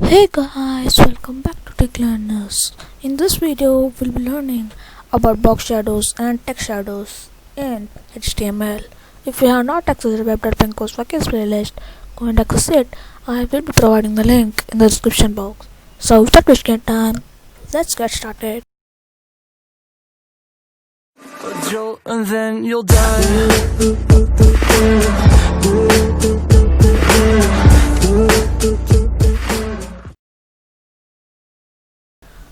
Hey guys, welcome back to Tech Learners. In this video, we'll be learning about box shadows and text shadows in HTML. If you have not accessed the web development course workers playlist, go and access it. I will be providing the link in the description box. So without wasting time, let's get started. A jolt and then you'll die.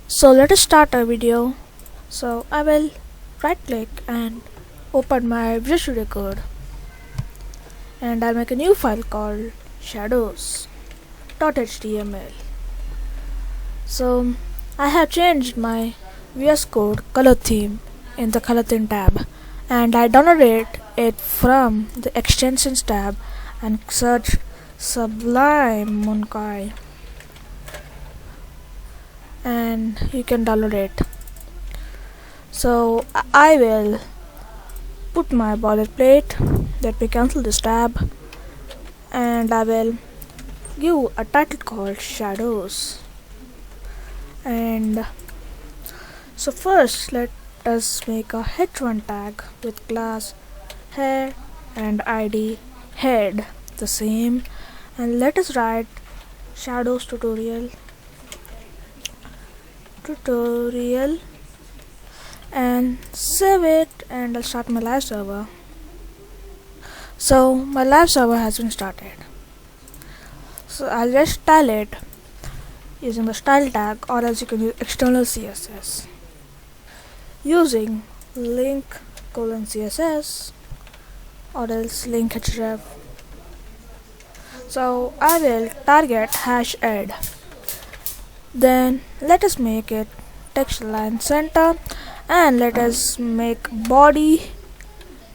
So let us start our video. So I will right click and open my Visual Studio Code, and I'll make a new file called shadows.html. So I have changed my VS Code color theme in the color theme tab, and I downloaded it from the extensions tab and search Sublime Munkai, and you can download it. So I will put my boilerplate. Let me cancel this tab, and I will give a title called shadows. And so first let us make a h1 tag with class head and id head the same, and let us write shadows tutorial and save it, and I'll start my live server. So my live server has been started. So I'll just style it using the style tag, or else you can use external CSS using link:CSS or else link href. So I will target #add. Then let us make it text align center, and let us make body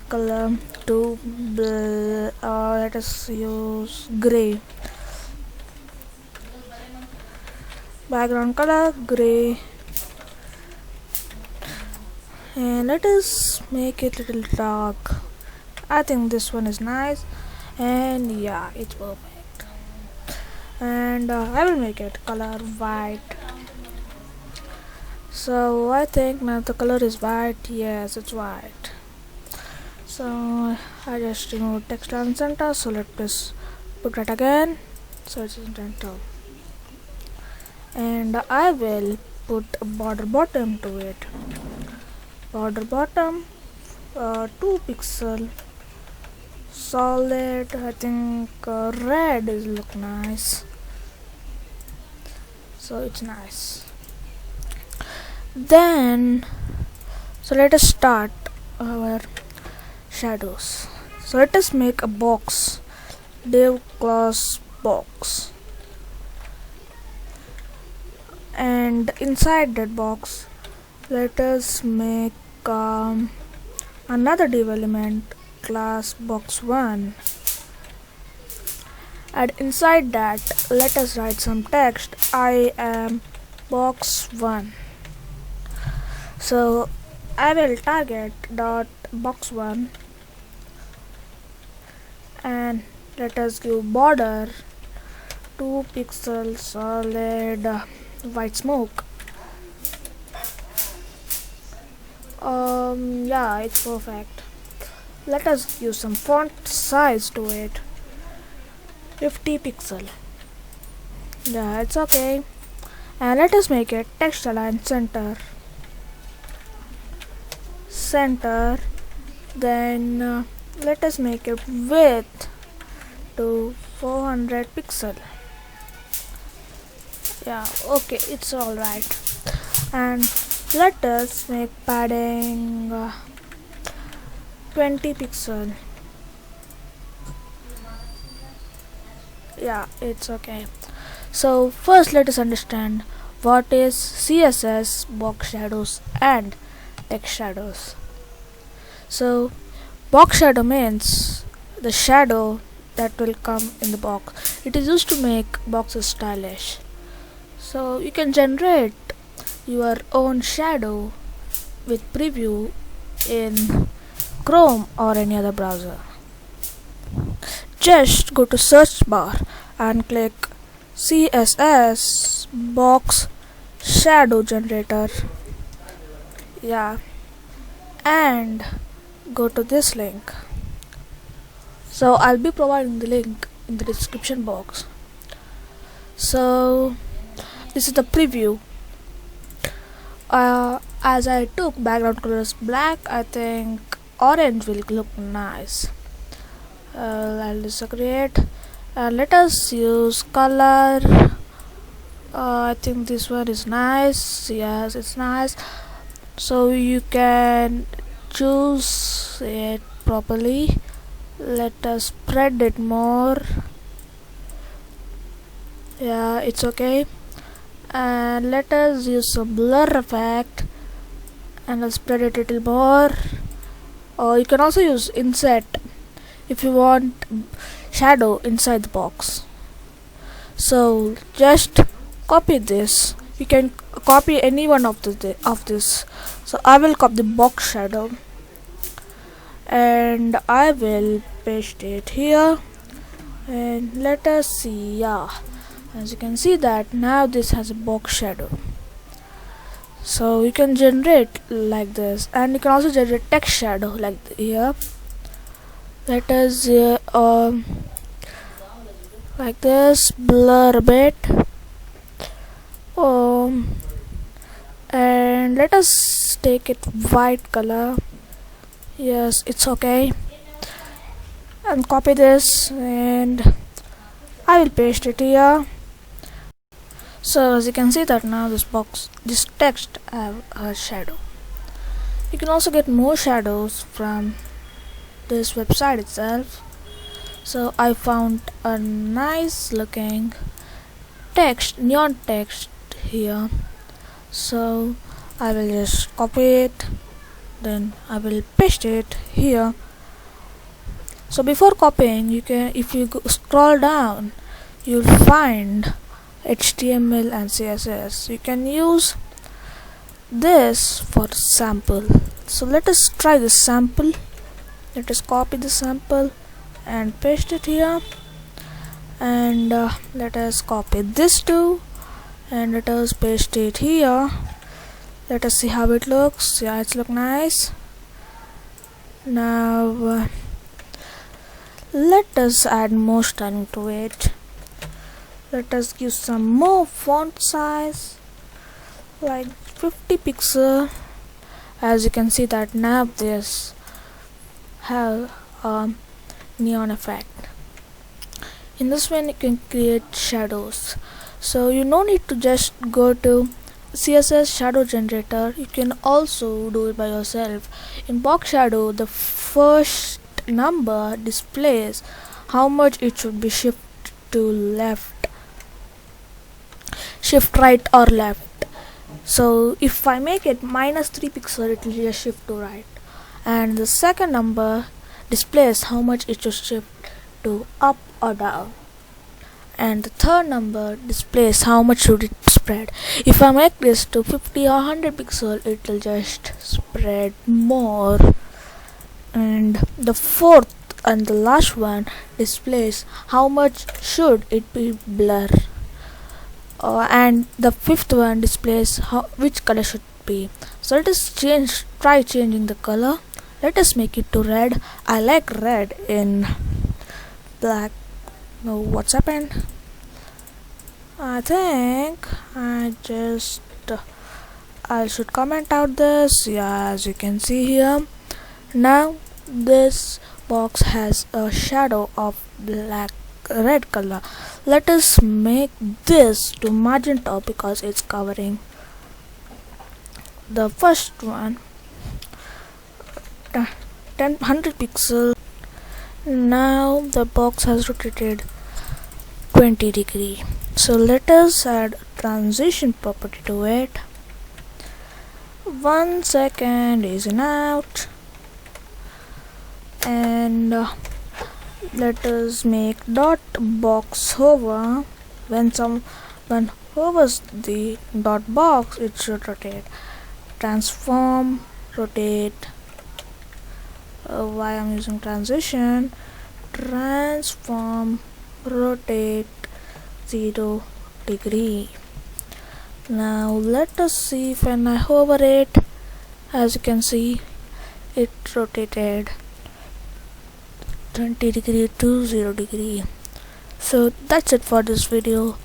color to let us use gray, background color gray, and let us make it a little dark. I think this one is nice, and yeah, it's perfect. And I will make it color white. So I think now the color is white. Yes, it's white. So I just remove text align center, so let us put that again, so it's in center. And I will put a border bottom to it. Border bottom 2 pixel solid. I think red is look nice, so it's nice. Then so let us start our shadows. So let us make a box, div class box, and inside that box let us make another div element, class box1, and inside that let us write some text, I am box1. So I will target dot box1, and let us give border 2 pixel solid white smoke. Yeah, it's perfect. Let us give some font size to it, 50 pixel. Yeah, it's okay. And let us make it text align center. Then let us make it width to 400 pixel. Yeah, okay, it's alright. And let us make padding 20 pixel. Yeah, it's okay. So first let us understand what is CSS, box shadows and text shadows. So box shadow means the shadow that will come in the box. It is used to make boxes stylish. So you can generate your own shadow with preview in Chrome or any other browser. Just go to search bar and click CSS box shadow generator. Yeah, and go to this link. So I'll be providing the link in the description box. So this is the preview. As I took background colors black, I think orange will look nice. I'll disaggregate. Let us use color. I think this one is nice. Yes, it's nice. So you can choose it properly. Let us spread it more. Yeah, it's okay. And let us use some blur effect, and I'll spread it a little more. Or you can also use inset if you want shadow inside the box. So just copy this. You can copy any one of this. So I will copy the box shadow and I will paste it here, and let us see. Yeah, as you can see that now this has a box shadow. So you can generate like this, and you can also generate text shadow like here. Let us like this, blur a bit, and let us take it white color. Yes, it's okay. And copy this, and I will paste it here. So as you can see that now this text have a shadow. You can also get more shadows from this website itself. So I found a nice looking text, neon text here. So I will just copy it, then I will paste it here. So before copying, you can, if you scroll down, you'll find HTML and CSS. You can use this for sample. So let us try this sample. Let us copy the sample and paste it here, and let us copy this too, and let us paste it here. Let us see how it looks. Yeah, it's look nice. Now let us add more styling to it. Let us give some more font size, like 50 pixel. As you can see that now this have a neon effect. In this one you can create shadows. So you no need to just go to CSS Shadow Generator. You can also do it by yourself. In box shadow, the first number displays how much it should be shift to left, shift right or left. So if I make it -3 pixel, it will just shift to right. And the second number displays how much it should shift to up or down. And the third number displays how much should it spread. If I make this to 50 or 100 pixel, it will just spread more. And the fourth and the last one displays how much should it be blur. And the fifth one displays which color should be. So let us try changing the color. Let us make it to red. I like red in black. No, what's happened? I think I should comment out this. Yeah, as you can see here, now this box has a shadow of red color. Let us make this to magenta because it's covering the first one. 100 pixel. Now the box has rotated 20 degree. So let us add transition property to it. 1 second is out, and let us make dot box hover. When hovers the dot box, it should rotate. Transform, rotate. Why I'm using transition? Transform, rotate 0 degree. Now let us see when I hover it. As you can see, it rotated 20 degree to 0 degree. So that's it for this video.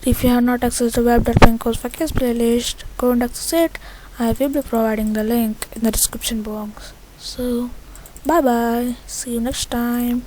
If you have not accessed the web.pinkos package playlist, go and access it. I will be providing the link in the description box. So bye bye, see you next time.